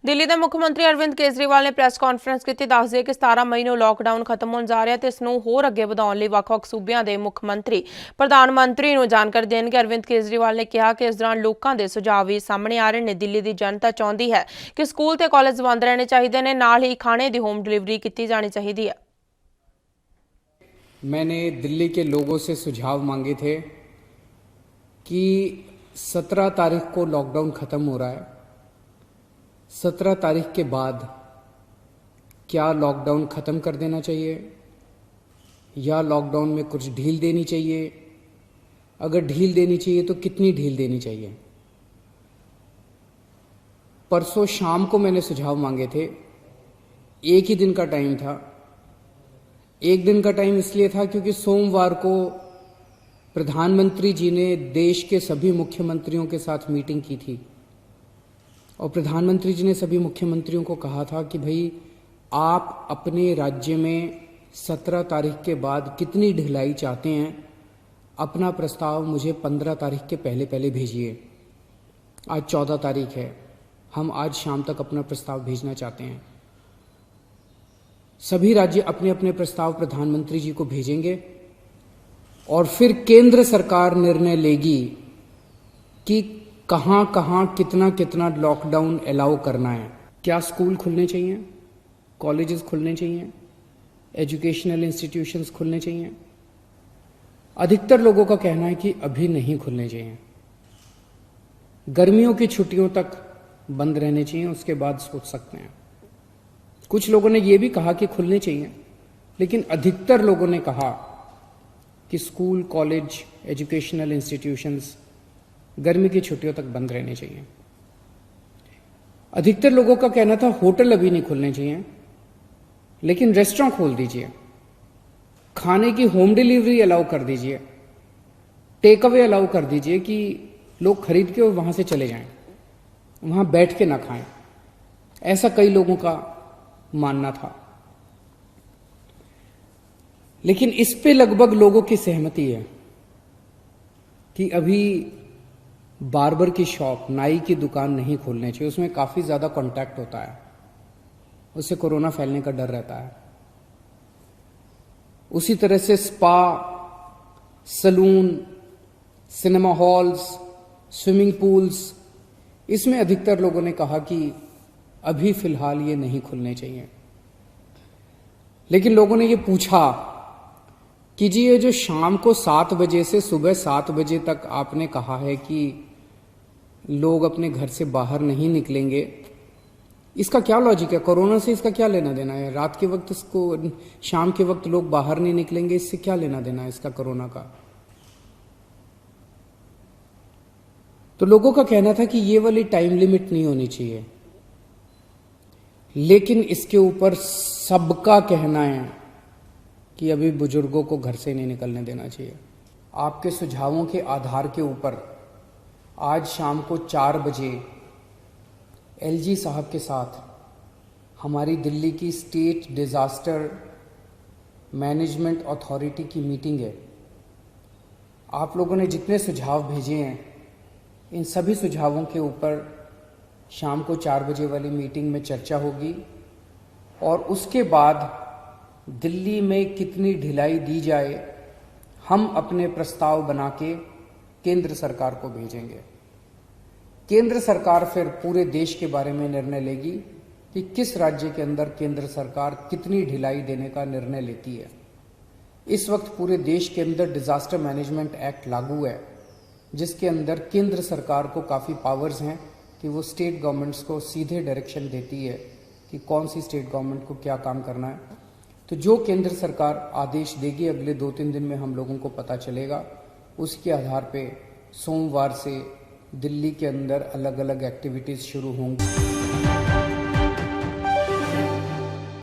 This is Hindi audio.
ਦਿੱਲੀ ਦੇ ਮੁੱਖ ਮੰਤਰੀ ਅਰਵਿੰਦ ਕੇਜਰੀਵਾਲ ਨੇ ਪ੍ਰੈਸ ਕਾਨਫਰੰਸ ਕੀਤੀ। ਦੱਸਦੇ ਕਿ 17 ਮਈ ਨੂੰ ਲਾਕਡਾਊਨ ਖਤਮ ਹੋਣ ਜਾ ਰਿਹਾ ਤੇ ਇਸ ਨੂੰ ਹੋਰ ਅੱਗੇ ਵਧਾਉਣ ਲਈ ਵੱਖ-ਵੱਖ ਸੂਬਿਆਂ ਦੇ ਮੁੱਖ ਮੰਤਰੀ ਪ੍ਰਧਾਨ ਮੰਤਰੀ ਨੂੰ ਜਾਣਕਾਰੀ ਦੇਣਗੇ। ਅਰਵਿੰਦ ਕੇਜਰੀਵਾਲ ਨੇ ਕਿਹਾ ਕਿ ਇਸ ਦੌਰਾਨ ਲੋਕਾਂ ਦੇ ਸੁਝਾਅ ਵੀ ਸਾਹਮਣੇ ਆ ਰਹੇ ਨੇ। ਦਿੱਲੀ ਦੀ ਜਨਤਾ ਚਾਹੁੰਦੀ ਹੈ ਕਿ ਸਕੂਲ ਤੇ ਕਾਲਜ ਬੰਦ ਰਹਿਣੇ ਚਾਹੀਦੇ ਨੇ, ਨਾਲ ਹੀ ਖਾਣੇ ਦੀ ਹੋਮ डिलीवरी की जानी चाहिए है। मैंने दिल्ली के लोगों से सुझाव मांगे थे कि 17 तारीख को लॉकडाउन खत्म हो रहा है, 17 तारीख के बाद क्या लॉकडाउन खत्म कर देना चाहिए या लॉकडाउन में कुछ ढील देनी चाहिए? अगर ढील देनी चाहिए तो कितनी ढील देनी चाहिए? परसों शाम को मैंने सुझाव मांगे थे। एक ही दिन का टाइम था। एक दिन का टाइम इसलिए था क्योंकि सोमवार को प्रधानमंत्री जी ने देश के सभी मुख्यमंत्रियों के साथ मीटिंग की थी और प्रधानमंत्री जी ने सभी मुख्यमंत्रियों को कहा था कि भाई आप अपने राज्य में 17 तारीख के बाद कितनी ढिलाई चाहते हैं, अपना प्रस्ताव मुझे 15 तारीख के पहले पहले भेजिए। आज 14 तारीख है, हम आज शाम तक अपना प्रस्ताव भेजना चाहते हैं। सभी राज्य अपने अपने प्रस्ताव प्रधानमंत्री जी को भेजेंगे और फिर केंद्र सरकार निर्णय लेगी कि कहां कहां कितना कितना लॉकडाउन अलाउ करना है। क्या स्कूल खुलने चाहिए, कॉलेजेस खुलने चाहिए, एजुकेशनल इंस्टीट्यूशंस खुलने चाहिए? अधिकतर लोगों का कहना है कि अभी नहीं खुलने चाहिए, गर्मियों की छुट्टियों तक बंद रहने चाहिए, उसके बाद सोच सकते हैं। कुछ लोगों ने यह भी कहा कि खुलने चाहिए, लेकिन अधिकतर लोगों ने कहा कि स्कूल, कॉलेज, एजुकेशनल इंस्टीट्यूशंस गर्मी की छुट्टियों तक बंद रहने चाहिए। अधिकतर लोगों का कहना था होटल अभी नहीं खुलने चाहिए, लेकिन रेस्टोरेंट खोल दीजिए, खाने की होम डिलीवरी अलाउ कर दीजिए, टेक अवे अलाउ कर दीजिए कि लोग खरीद के और वहां से चले जाएं, वहां बैठ के ना खाएं। ऐसा कई लोगों का मानना था, लेकिन इस पे लगभग लोगों की सहमति है कि अभी बार्बर की शॉप, नाई की दुकान नहीं खोलनी चाहिए। उसमें काफी ज्यादा कांटेक्ट होता है, उससे कोरोना फैलने का डर रहता है। उसी तरह से spa, salon, cinema halls, swimming pools, इसमें अधिकतर लोगों ने कहा कि अभी फिलहाल ये नहीं खुलने चाहिए। लेकिन लोगों ने ये पूछा कि जी ये जो शाम को 7 बजे से सुबह 7 बजे तक आपने कहा है कि लोग अपने घर से बाहर नहीं निकलेंगे, इसका क्या लॉजिक है? कोरोना से इसका क्या लेना देना है? रात के वक्त इसको, शाम के वक्त लोग बाहर नहीं निकलेंगे, इससे क्या लेना देना है इसका कोरोना का? तो लोगों का कहना था कि ये वाली टाइम लिमिट नहीं होनी चाहिए, लेकिन इसके ऊपर सबका कहना है कि अभी बुजुर्गों को घर से नहीं निकलने देना चाहिए। आपके सुझावों के आधार के ऊपर आज शाम को 4 बजे एलजी साहब के साथ हमारी दिल्ली की स्टेट डिजास्टर मैनेजमेंट अथॉरिटी की मीटिंग है। आप लोगों ने जितने सुझाव भेजे हैं, इन सभी सुझावों के ऊपर शाम को 4 बजे वाली मीटिंग में चर्चा होगी और उसके बाद दिल्ली में कितनी ढिलाई दी जाए, हम अपने प्रस्ताव बना के केंद्र सरकार को भेजेंगे। केंद्र सरकार फिर पूरे देश के बारे में निर्णय लेगी कि किस राज्य के अंदर केंद्र सरकार कितनी ढिलाई देने का निर्णय लेती है। इस वक्त पूरे देश के अंदर डिजास्टर मैनेजमेंट एक्ट लागू है, जिसके अंदर केंद्र सरकार को काफ़ी पावर्स हैं कि वो स्टेट गवर्नमेंट्स को सीधे डायरेक्शन देती है कि कौन सी स्टेट गवर्नमेंट को क्या काम करना है। तो जो केंद्र सरकार आदेश देगी अगले 2-3 दिन में हम लोगों को पता चलेगा। उसके आधार पे सोमवार से दिल्ली के अंदर अलग अलग एक्टिविटीज़ शुरू होंगी।